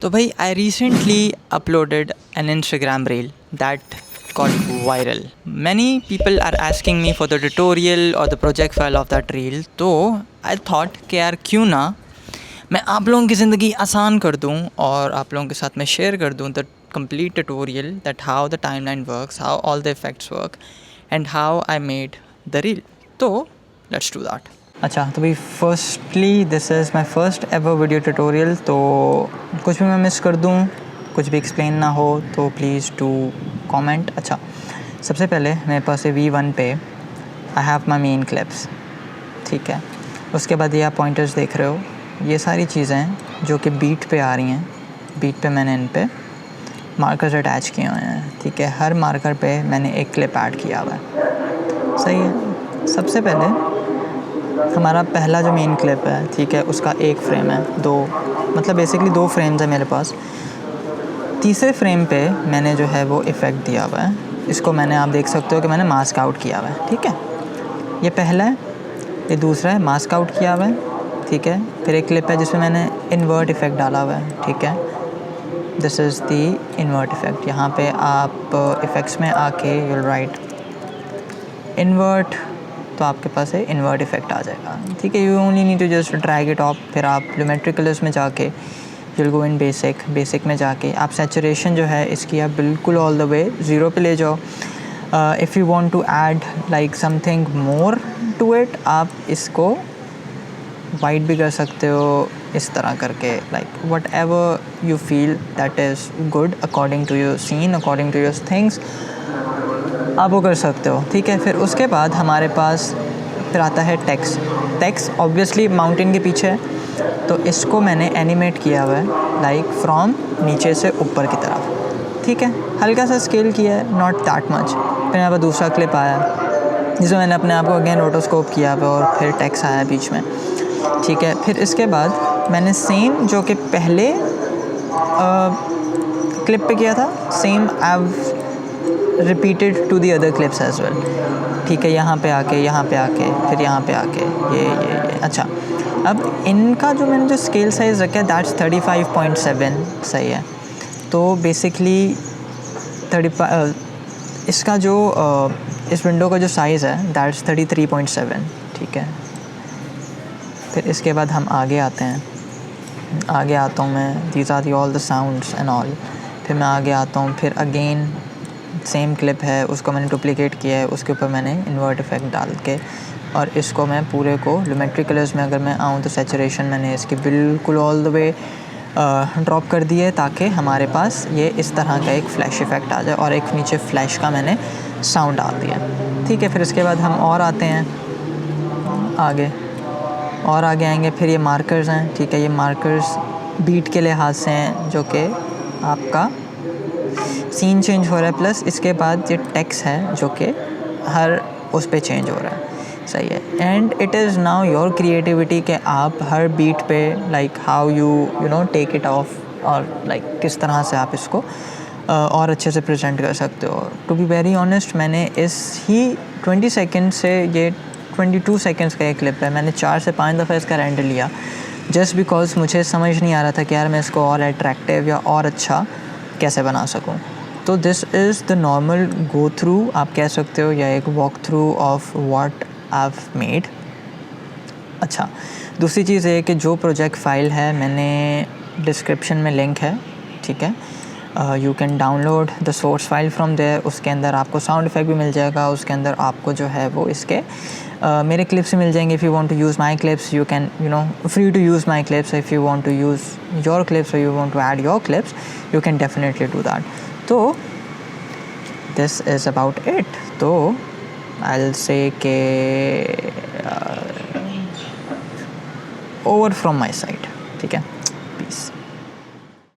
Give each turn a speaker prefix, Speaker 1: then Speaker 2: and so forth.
Speaker 1: तो भाई I recently uploaded an Instagram reel that got viral. Many people are asking me for the tutorial or the project file of that reel. तो I thought कि यार क्यों ना मैं आप लोगों की ज़िंदगी आसान कर दूँ और आप लोगों के साथ मैं शेयर कर दूँ the complete tutorial that how the timeline works, how all the effects work and how I made the reel. तो let's do that. अच्छा तो भाई firstly this is my first ever video tutorial. तो कुछ भी मैं मिस कर दूँ, कुछ भी एक्सप्लेन ना हो तो प्लीज़ डू कमेंट. अच्छा सबसे पहले मेरे पास है V1 पे I have my main clips. ठीक है, उसके बाद ये आप पॉइंटर्स देख रहे हो, ये सारी चीज़ें जो कि बीट पे आ रही हैं. बीट पे मैंने इन पे मार्कर्स अटैच किए हुए हैं. ठीक है, हर मार्कर पे मैंने एक क्लिप ऐड किया हुआ है. सही है. सबसे पहले हमारा पहला जो मेन क्लिप है, ठीक है, उसका एक फ्रेम है, दो मतलब बेसिकली दो फ्रेम्स है मेरे पास. तीसरे फ्रेम पे मैंने जो है वो इफ़ेक्ट दिया हुआ है. इसको मैंने आप देख सकते हो कि मैंने मास्क आउट किया हुआ है. ठीक है, ये पहला है, ये दूसरा है, मास्क आउट किया हुआ है. ठीक है, फिर एक क्लिप है जिसमें मैंने इन्वर्ट इफ़ेक्ट डाला हुआ है. ठीक है, this is the invert effect. यहाँ पे आप इफ़ेक्ट्स में आके यूल राइट इन्वर्ट, तो आपके पास है इन्वर्ट इफ़ेक्ट आ जाएगा. ठीक है, you only need to just drag it off. फिर आप ज्योमेट्रिक कलर्स में जाके यूल गो इन बेसिक में जाके आप सैचुरेशन जो है इसकी आप बिल्कुल ऑल द वे ज़ीरो पे ले जाओ. If you want to add like something more to it, आप इसको वाइट भी कर सकते हो इस तरह करके. Like whatever you feel that is good according to your scene, according to your things, आप वो कर सकते हो. ठीक है, फिर उसके बाद हमारे पास फिर आता है टेक्स्ट ऑब्वियसली माउंटेन के पीछे है, तो इसको मैंने एनिमेट किया हुआ है लाइक फ्रॉम नीचे से ऊपर की तरफ. ठीक है, हल्का सा स्केल किया है, नॉट दैट मच. फिर यहाँ पर दूसरा क्लिप आया जिसमें मैंने अपने आप को अगेन रोटोस्कोप किया हुआ और फिर टेक्स्ट आया बीच में. ठीक है, फिर इसके बाद मैंने सेम जो कि पहले क्लिप पे किया था, same I repeated to the other clips as well. ठीक है, यहाँ पे आके फिर यहाँ पे आके ये. अच्छा, अब इनका जो मैंने जो स्केल साइज़ रखा है दैट्स 35.7. सही है, तो बेसिकली 35 इसका जो इस विंडो का जो साइज़ है दैट्स 33.7. ठीक है, फिर इसके बाद हम आगे आता हूँ मैं. These are the all the sounds and all. फिर मैं आगे आता हूँ, फिर अगेन सेम क्लिप है, उसको मैंने डुप्लिकेट किया है, उसके ऊपर मैंने इन्वर्ट इफ़ेक्ट डाल के और इसको मैं पूरे को ज्योमेट्रिक कलर्स में अगर मैं आऊँ तो सैचुरेशन मैंने इसकी बिल्कुल ऑल द वे ड्रॉप कर दी है ताकि हमारे पास ये इस तरह का एक फ्लैश इफ़ेक्ट आ जाए और एक नीचे फ्लैश का मैंने साउंड डाल दिया. ठीक है, फिर इसके बाद हम और आते हैं आगे आएंगे. फिर ये मार्कर्स हैं. ठीक है, ये मार्कर्स बीट के लिहाज से हैं जो कि आपका सीन चेंज हो रहा है, प्लस इसके बाद ये टेक्स्ट है जो कि हर उस पे चेंज हो रहा है. सही है, and it is now your creativity कि आप हर बीट पे like how you know take it off और लाइक किस तरह से आप इसको और अच्छे से प्रेजेंट कर सकते हो. टू बी वेरी ऑनेस्ट, मैंने इस ही 20 सेकेंड से ये 22 सेकेंड्स का एक क्लिप है, मैंने 4 से 5 दफ़ा इसका रेंडर लिया जस्ट बिकॉज मुझे समझ नहीं आ रहा था कि यार मैं इसको और अट्रैक्टिव या और अच्छा कैसे बना सकूँ. तो this is the normal go through आप कह सकते हो, या एक walk through of what I have made. अच्छा, दूसरी चीज़ है कि जो प्रोजेक्ट फ़ाइल है मैंने डिस्क्रिप्शन में लिंक है. ठीक है, you can download the source file from there. उसके अंदर आपको साउंड इफ़ेक्ट भी मिल जाएगा, उसके अंदर आपको जो है वो इसके मेरे क्लिप्स मिल जाएंगे. If you want to use my clips you can free to use my clips. If you want to use your clips और you want to add your clips you can definitely do that. तो this is about it. तो I will say के over from my side. ठीक है, piece.